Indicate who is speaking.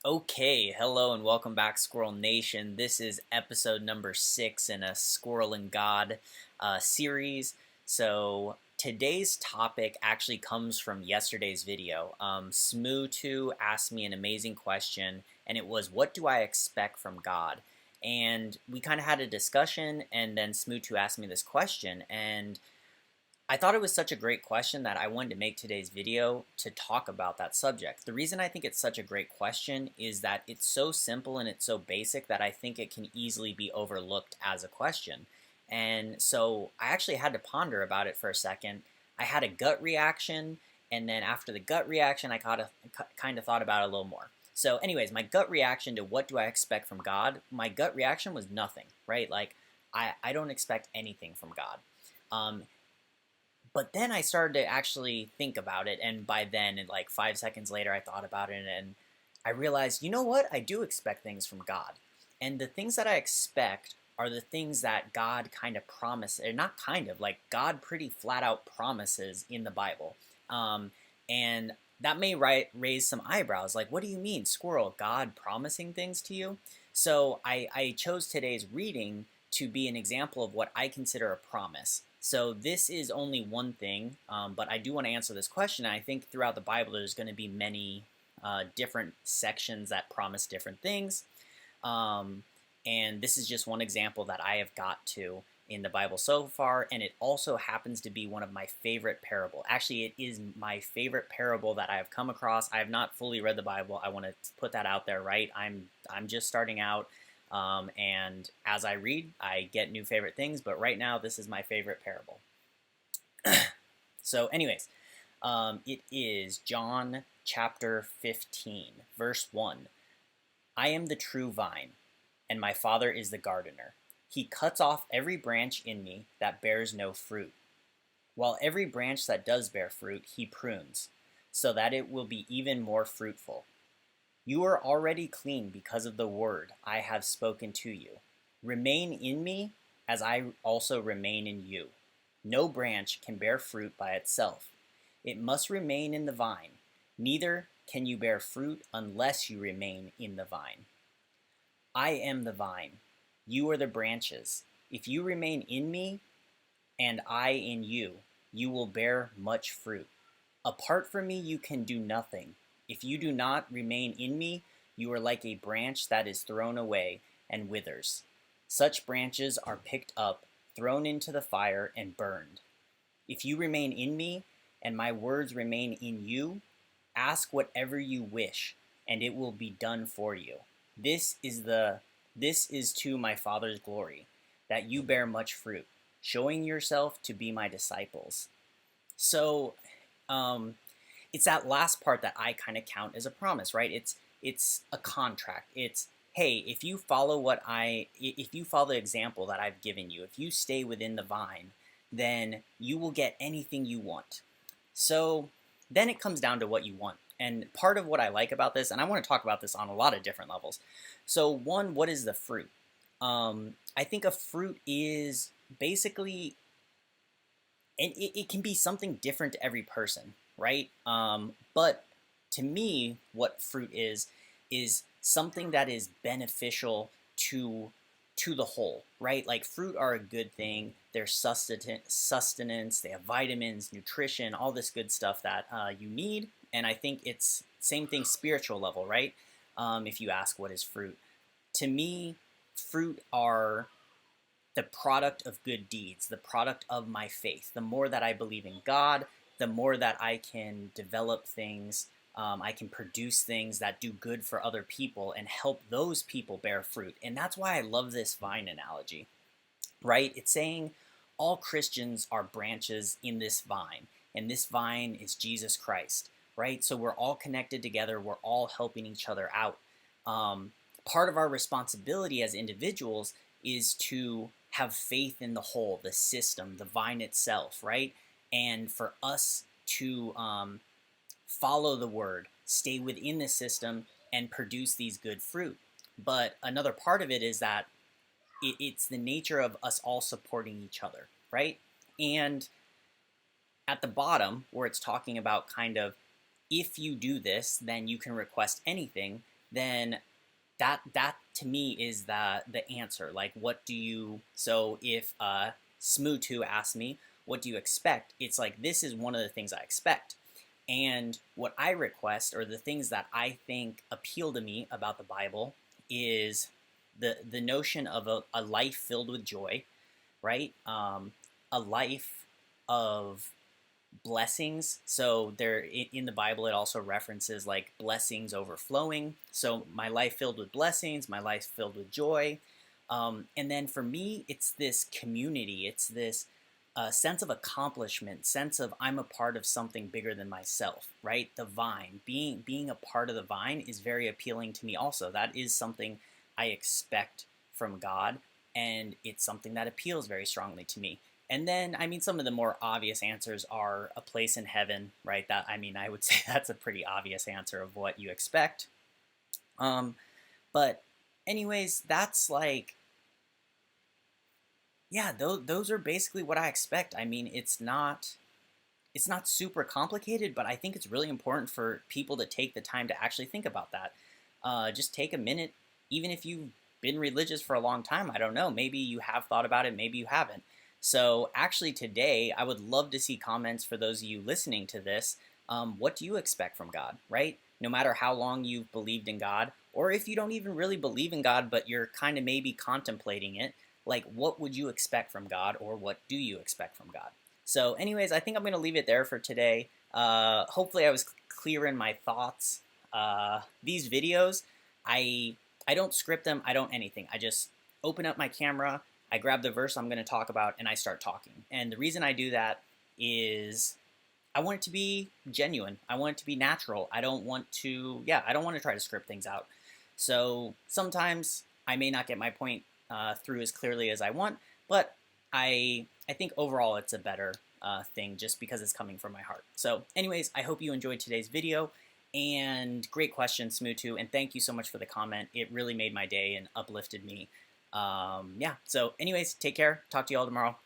Speaker 1: Okay, hello and welcome back, Squirrel Nation. This is episode number 6 in a Squirrel and God series. So today's topic actually comes from yesterday's video. Smoo2 asked me an amazing question, and it was, "What do I expect from God?" And we kind of had a discussion, and then Smoo2 asked me this question, and I thought it was such a great question that I wanted to make today's video to talk about that subject. The reason I think it's such a great question is that it's so simple and it's so basic that I think it can easily be overlooked as a question. And so I actually had to ponder about it for a second. I had a gut reaction, and then after the gut reaction, I kind of thought about it a little more. So, anyways, my gut reaction to what do I expect from God? My gut reaction was nothing, right? Like, I don't expect anything from God. Um, but then I started to actually think about it, and by then, and like 5 seconds later, I thought about it, and I realized, you know what? I do expect things from God, and the things that I expect are the things that God kind of promises, or not kind of, like God pretty flat out promises in the Bible, and that may raise some eyebrows. Like, what do you mean, Squirrel? God promising things to you? So I chose today's reading to be an example of what I consider a promise. So this is only one thing, but I do want to answer this question. I think throughout the Bible, there's going to be many different sections that promise different things. Um, and this is just one example that I have got to in the Bible so far, and it also happens to be one of my favorite parable. Actually, it is my favorite parable that I have come across. I have not fully read the Bible. I want to put that out there, right? I'm just starting out, and as I read, I get new favorite things. But right now, this is my favorite parable. So, anyways, it is John chapter 15, verse 1. I am the true vine, and my Father is the gardener. He cuts off every branch in me that bears no fruit, while every branch that does bear fruit he prunes, so that it will be even more fruitful. You are already clean because of the word I have spoken to you. Remain in me as I also remain in you. No branch can bear fruit by itself. It must remain in the vine. Neither can you bear fruit unless you remain in the vine. I am the vine. You are the branches. If you remain in me and I in you, you will bear much fruit. Apart from me, you can do nothing. If you do not remain in me, you are like a branch that is thrown away and withers. Such branches are picked up, thrown into the fire, and burned. If you remain in me, and my words remain in you, ask whatever you wish, and it will be done for you. This is the this is to my Father's glory, that you bear much fruit, showing yourself to be my disciples. So, um, it's that last part that I kind of count as a promise, right? It's a contract. It's, hey, if you follow the example that I've given you, if you stay within the vine, then you will get anything you want. So then it comes down to what you want. And part of what I like about this, and I want to talk about this on a lot of different levels. So one, what is the fruit? I think a fruit is basically, and it can be something different to every person, right? But to me, what fruit is something that is beneficial to the whole, right? Like fruit are a good thing. They're sustenance. They have vitamins, nutrition, all this good stuff that you need. And I think it's same thing spiritual level, right? If you ask what is fruit, to me, fruit are the product of good deeds, the product of my faith. The more that I believe in God, the more that I can develop things, I can produce things that do good for other people and help those people bear fruit. And that's why I love this vine analogy, right? It's saying all Christians are branches in this vine, and this vine is Jesus Christ, right? So we're all connected together, we're all helping each other out. Part of our responsibility as individuals is to have faith in the whole, the system, the vine itself, right? And for us to follow the word, stay within the system, and produce these good fruit. But another part of it is that it's the nature of us all supporting each other, right? And at the bottom, where it's talking about kind of if you do this, then you can request anything. then that to me is the answer. Like, what do you? So if Smootu asked me, what do you expect? It's like, this is one of the things I expect. And what I request, or the things that I think appeal to me about the Bible, is the notion of a life filled with joy, right? A life of blessings. So there in the Bible, it also references like blessings overflowing. So my life filled with blessings, my life filled with joy. And then for me, it's this community. It's this sense of accomplishment, sense of I'm a part of something bigger than myself, right? The vine, being a part of the vine is very appealing to me. Also, that is something I expect from God, and it's something that appeals very strongly to me. And then, I mean, some of the more obvious answers are a place in heaven, right? That, I mean, I would say that's a pretty obvious answer of what you expect. Um, but, anyways, that's like, yeah, those are basically what I expect. I mean, it's not super complicated, but I think it's really important for people to take the time to actually think about that. Just take a minute, even if you've been religious for a long time. I don't know. Maybe you have thought about it, maybe you haven't. So, actually, today, I would love to see comments for those of you listening to this. What do you expect from God, right? No matter how long you've believed in God, or if you don't even really believe in God, but you're kind of maybe contemplating it, like, what would you expect from God, or what do you expect from God? So, anyways, I think I'm going to leave it there for today. Hopefully, I was clear in my thoughts. These videos, I I don't script them. I don't anything. I just open up my camera. I grab the verse I'm going to talk about, and I start talking. And the reason I do that is I want it to be genuine. I want it to be natural. I don't want to, yeah, I don't want to try to script things out. So sometimes I may not get my point through as clearly as I want, but I think overall it's a better thing just because it's coming from my heart. So, anyways, I hope you enjoyed today's video. And great question, Smootu. And thank you so much for the comment. It really made my day and uplifted me. Yeah. So, anyways, take care. Talk to you all tomorrow.